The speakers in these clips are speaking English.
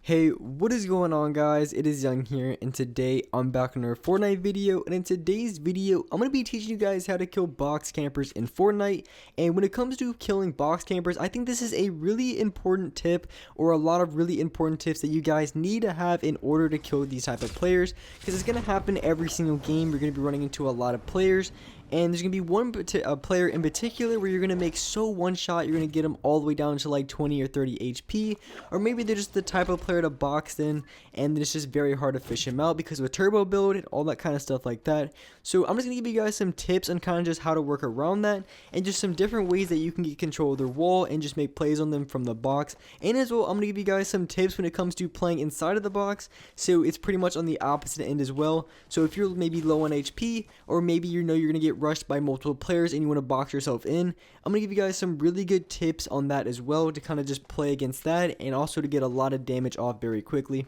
Hey, what is going on, guys? It is Young here, and today I'm back on another Fortnite video. And in today's video, I'm going to be teaching you guys how to kill box campers in Fortnite. And when it comes to killing box campers, I think this is a really important tip, or a lot of really important tips that you guys need to have in order to kill these type of players, because it's going to happen every single game. You're going to be running into a lot of players, and there's going to be one player in particular where you're going to make so one shot, you're going to get them all the way down to like 20 or 30 HP, or maybe they're just the type of player to box in, and it's just very hard to fish him out because of a turbo build and all that kind of stuff like that. So I'm just going to give you guys some tips on kind of just how to work around that, and just some different ways that you can get control of their wall and just make plays on them from the box. And as well, I'm going to give you guys some tips when it comes to playing inside of the box, so it's pretty much on the opposite end as well. So if you're maybe low on HP, or maybe you know you're going to get rushed by multiple players and you want to box yourself in, I'm going to give you guys some really good tips on that as well, to kind of just play against that, and also to get a lot of damage off very quickly.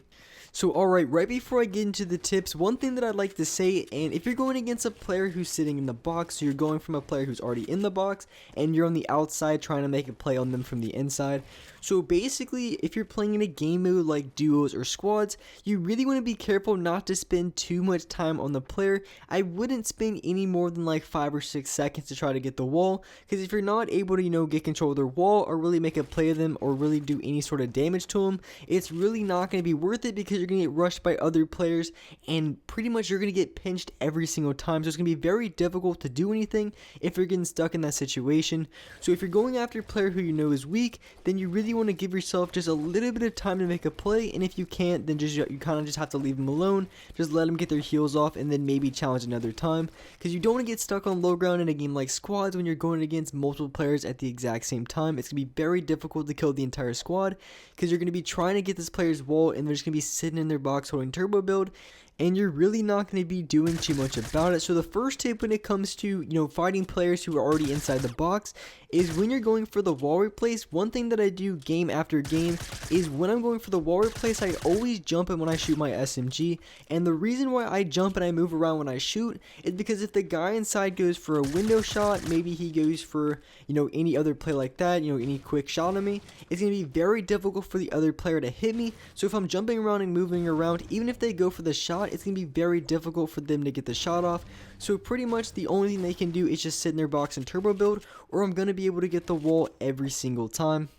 So alright, right before I get into the tips, one thing that I'd like to say, and if you're going against a player who's sitting in the box, so you're going from a player who's already in the box, and you're on the outside trying to make a play on them from the inside. So basically, if you're playing in a game mode like duos or squads, you really want to be careful not to spend too much time on the player. I wouldn't spend any more than like 5 or 6 seconds to try to get the wall, because if you're not able to, get control of their wall, or really make a play of them, or really do any sort of damage to them, it's really not going to be worth it, because you're going to get rushed by other players, and pretty much you're going to get pinched every single time. So it's going to be very difficult to do anything if you're getting stuck in that situation. So if you're going after a player who you know is weak, then you really want to give yourself just a little bit of time to make a play, and if you can't, then you kind of just have to leave them alone. Just let them get their heals off, and then maybe challenge another time, because you don't want to get stuck on low ground in a game like squads when you're going against multiple players at the exact same time. It's going to be very difficult to kill the entire squad, because you're going to be trying to get this player's wall, and they're just going to be sitting in their box holding turbo build, and you're really not going to be doing too much about it. So the first tip when it comes to fighting players who are already inside the box is when you're going for the wall replace. One thing that I do game after game is when I'm going for the wall replace, I always jump in when I shoot my SMG, and the reason why I jump and I move around when I shoot is because if the guy inside goes for a window shot, maybe he goes for any other play like that, any quick shot on me, it's going to be very difficult for the other player to hit me. So if I'm jumping around and moving around, even if they go for the shot, it's going to be very difficult for them to get the shot off. So pretty much the only thing they can do is just sit in their box and turbo build, or I'm going to be able to get the wall every single time.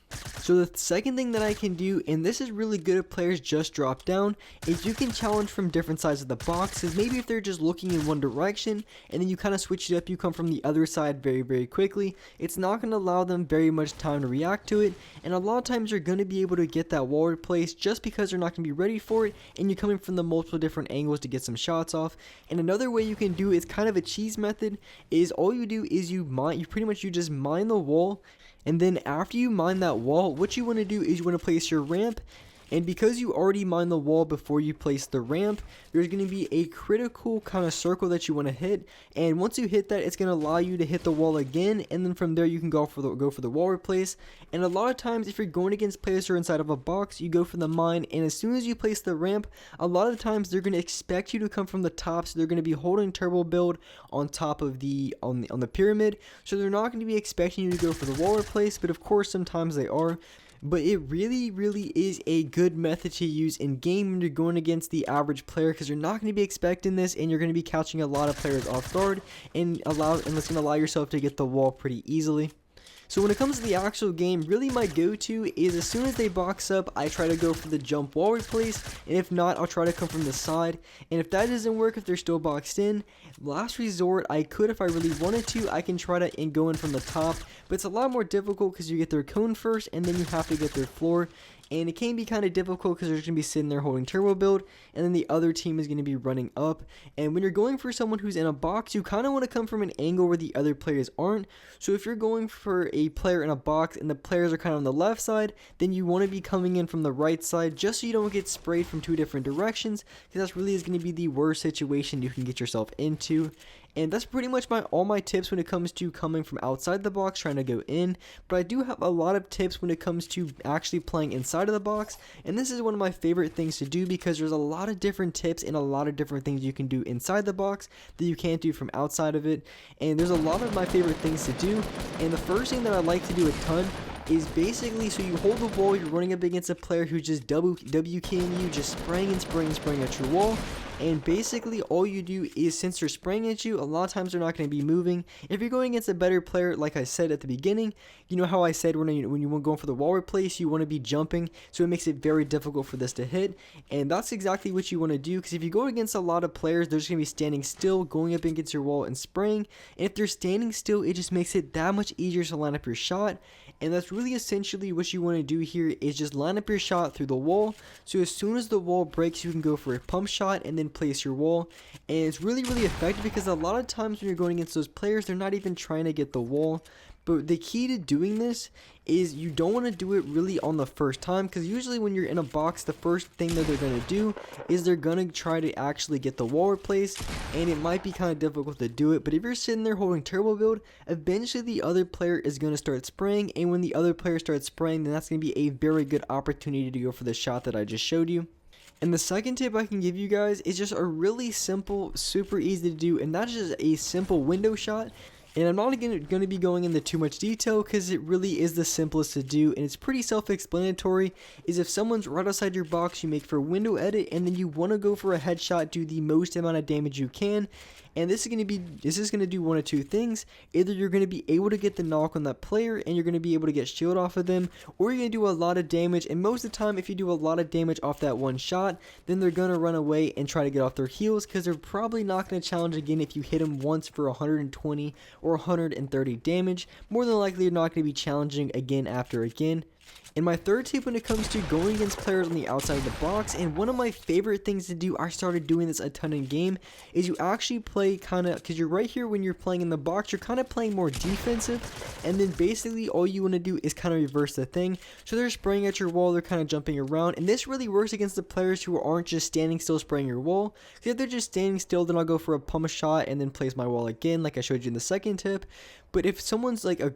So the second thing that I can do, and this is really good if players just drop down, is you can challenge from different sides of the box. Because maybe if they're just looking in one direction, and then you kind of switch it up, you come from the other side very quickly, it's not going to allow them very much time to react to it, and a lot of times you're going to be able to get that wall replaced just because they're not going to be ready for it, and you're coming from the multiple different angles to get some shots off. And another way you can do is kind of a cheese method, is all you do is you just mine the wall. And then after you mine that wall, what you want to do is you want to place your ramp. And because you already mined the wall before you place the ramp, there's going to be a critical kind of circle that you want to hit. And once you hit that, it's going to allow you to hit the wall again. And then from there, you can go for the wall replace. And a lot of times, if you're going against players who are inside of a box, you go for the mine. And as soon as you place the ramp, a lot of times they're going to expect you to come from the top. So they're going to be holding turbo build on top of on the pyramid. So they're not going to be expecting you to go for the wall replace. But of course, sometimes they are. But it really is a good method to use in game when you're going against the average player, because you're not going to be expecting this, and you're going to be catching a lot of players off guard, and it's going to allow yourself to get the wall pretty easily. So when it comes to the actual game, really my go-to is as soon as they box up, I try to go for the jump wall replace, and if not, I'll try to come from the side. And if that doesn't work, if they're still boxed in, last resort, I could, if I really wanted to, I can try to go in from the top, but it's a lot more difficult because you get their cone first, and then you have to get their floor. And it can be kind of difficult because they're just going to be sitting there holding turbo build, and then the other team is going to be running up. And when you're going for someone who's in a box, you kind of want to come from an angle where the other players aren't. So if you're going for a player in a box and the players are kind of on the left side, then you want to be coming in from the right side just so you don't get sprayed from two different directions, because that really is going to be the worst situation you can get yourself into. And that's pretty much all my tips when it comes to coming from outside the box, trying to go in. But I do have a lot of tips when it comes to actually playing inside of the box. And this is one of my favorite things to do, because there's a lot of different tips and a lot of different things you can do inside the box that you can't do from outside of it. And there's a lot of my favorite things to do. And the first thing that I like to do a ton is basically, so you hold the wall, you're running up against a player who's just WKing you, just spraying and spraying and spraying at your wall. And basically all you do is, since they're spraying at you, a lot of times they're not going to be moving. If you're going against a better player, like I said at the beginning, you know how I said when you want going for the wall replace, you want to be jumping, so it makes it very difficult for this to hit. And that's exactly what you want to do, because if you go against a lot of players, they're just going to be standing still, going up against your wall and spraying. And if they're standing still, it just makes it that much easier to line up your shot. And that's really essentially what you want to do here, is just line up your shot through the wall. So as soon as the wall breaks, you can go for a pump shot and then place your wall. And it's really effective, because a lot of times when you're going against those players, they're not even trying to get the wall. But the key to doing this is you don't want to do it really on the first time, because usually when you're in a box, the first thing that they're going to do is they're going to try to actually get the wall replaced, and it might be kind of difficult to do it. But if you're sitting there holding turbo build, eventually the other player is going to start spraying, and when the other player starts spraying, then that's going to be a very good opportunity to go for the shot that I just showed you. And the second tip I can give you guys is just a really simple, super easy to do, and that's just a simple window shot. And I'm not going to be going into too much detail, because it really is the simplest to do, and it's pretty self-explanatory. Is if someone's right outside your box, you make for a window edit, and then you want to go for a headshot, do the most amount of damage you can. And this is going to do one of two things. Either you're going to be able to get the knock on that player, and you're going to be able to get shield off of them, or you're going to do a lot of damage. And most of the time, if you do a lot of damage off that one shot, then they're going to run away and try to get off their heels, because they're probably not going to challenge again if you hit them once for 120 or 130 damage. More than likely, you're not going to be challenging again after again. And my third tip when it comes to going against players on the outside of the box, and one of my favorite things to do, I started doing this a ton in game, is you actually play kind of, because you're right here when you're playing in the box, you're kind of playing more defensive, and then basically all you want to do is kind of reverse the thing. So they're spraying at your wall, they're kind of jumping around, and this really works against the players who aren't just standing still spraying your wall. Because if they're just standing still, then I'll go for a pump shot and then place my wall again, like I showed you in the second tip. But if someone's like a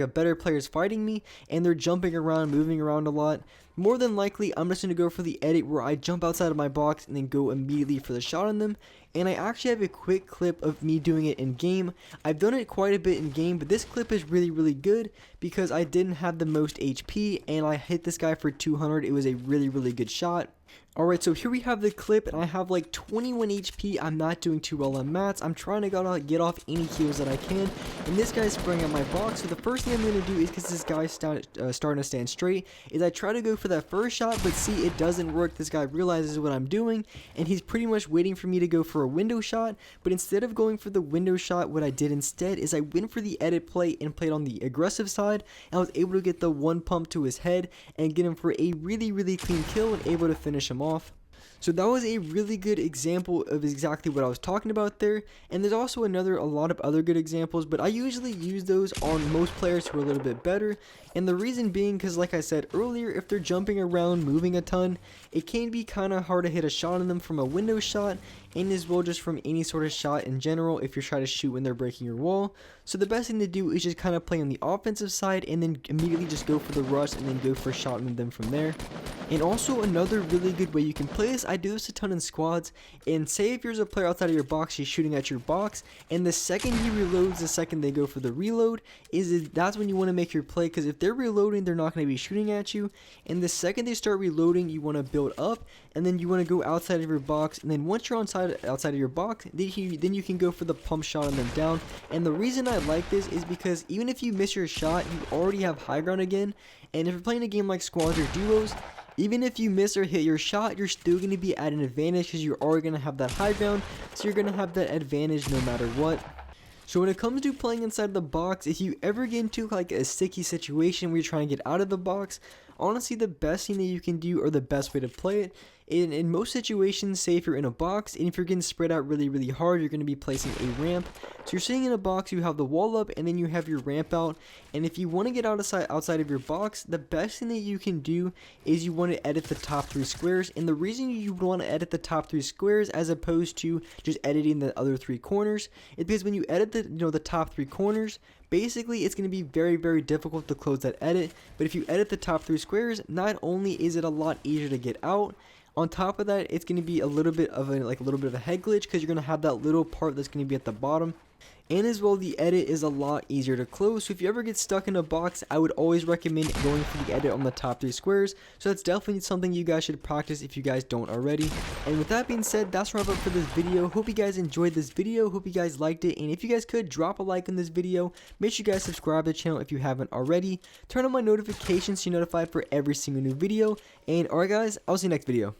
better player is fighting me, and they're jumping around, moving around a lot, more than likely I'm just going to go for the edit where I jump outside of my box and then go immediately for the shot on them. And I actually have a quick clip of me doing it in game. I've done it quite a bit in game, but this clip is really good, because I didn't have the most HP and I hit this guy for 200. It was a really good shot. Alright, so here we have the clip, and I have like 21 HP. I'm not doing too well on mats. I'm trying to get off any heals that I can, and this guy's spraying at my box. So the first thing I'm going to do is, because this guy's starting to stand straight, is I try to go for that first shot, but see, it doesn't work. This guy realizes what I'm doing, and he's pretty much waiting for me to go for a window shot. But instead of going for the window shot, what I did instead is I went for the edit play and played on the aggressive side, and I was able to get the one pump to his head and get him for a really clean kill and able to finish him off. So that was a really good example of exactly what I was talking about there, and there's also a lot of other good examples, but I usually use those on most players who are a little bit better. And the reason being, because like I said earlier, if they're jumping around, moving a ton, it can be kind of hard to hit a shot on them from a window shot, and as well just from any sort of shot in general if you're trying to shoot when they're breaking your wall. So the best thing to do is just kind of play on the offensive side, and then immediately just go for the rush and then go for a shot on them from there. And also another really good way you can play this, I do this a ton in squads, and say if you're a player outside of your box, he's shooting at your box, and the second he reloads, the second they go for the reload, that's when you want to make your play, because if they're reloading, they're not going to be shooting at you, and the second they start reloading, you want to build up, and then you want to go outside of your box, and then once you're outside of your box, then you can go for the pump shot on them down. And the reason I like this is because even if you miss your shot, you already have high ground again, and if you're playing a game like squads or duos, even if you miss or hit your shot, you're still going to be at an advantage, because you're already going to have that high ground, so you're going to have that advantage no matter what. So when it comes to playing inside the box, if you ever get into like a sticky situation where you're trying to get out of the box, honestly the best thing that you can do, or the best way to play it, in most situations, say if you're in a box and if you're getting spread out really hard, you're going to be placing a ramp. So you're sitting in a box, you have the wall up, and then you have your ramp out. And if you want to get outside of your box, the best thing that you can do is you want to edit the top 3 squares. And the reason you want to edit the top 3 squares as opposed to just editing the other 3 corners is because when you edit the top 3 corners, basically it's going to be very difficult to close that edit. But if you edit the top 3 squares, not only is it a lot easier to get out, on top of that, it's going to be a little bit of a head glitch, because you're going to have that little part that's going to be at the bottom. And as well, the edit is a lot easier to close, so if you ever get stuck in a box, I would always recommend going for the edit on the top 3 squares. So that's definitely something you guys should practice if you guys don't already. And with that being said, that's wrap up for this video. Hope you guys enjoyed this video, hope you guys liked it, and if you guys could, drop a like on this video. Make sure you guys subscribe to the channel if you haven't already. Turn on my notifications so you're notified for every single new video. And alright guys, I'll see you next video.